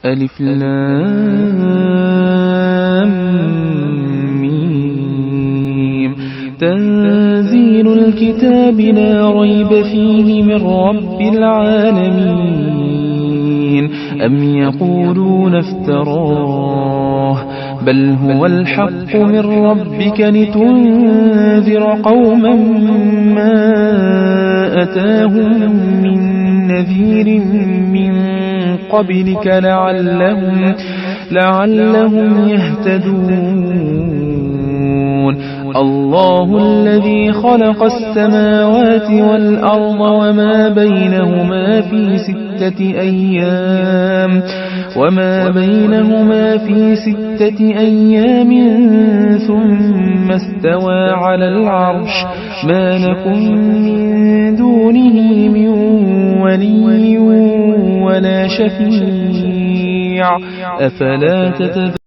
ألف لام ميم. تنزيل الكتاب لا ريب فيه من رب العالمين. أم يقولون افتراه بل هو الحق من ربك لتنذر قوما ما أتاهم من نذير من قبلك لعلهم يهتدون. الله الذي خلق السماوات والأرض وما بينهما في 6 أيام ثم استوى على العرش. ما لكم من دونه من ولي ولا شفيع أفلا تتذكرون.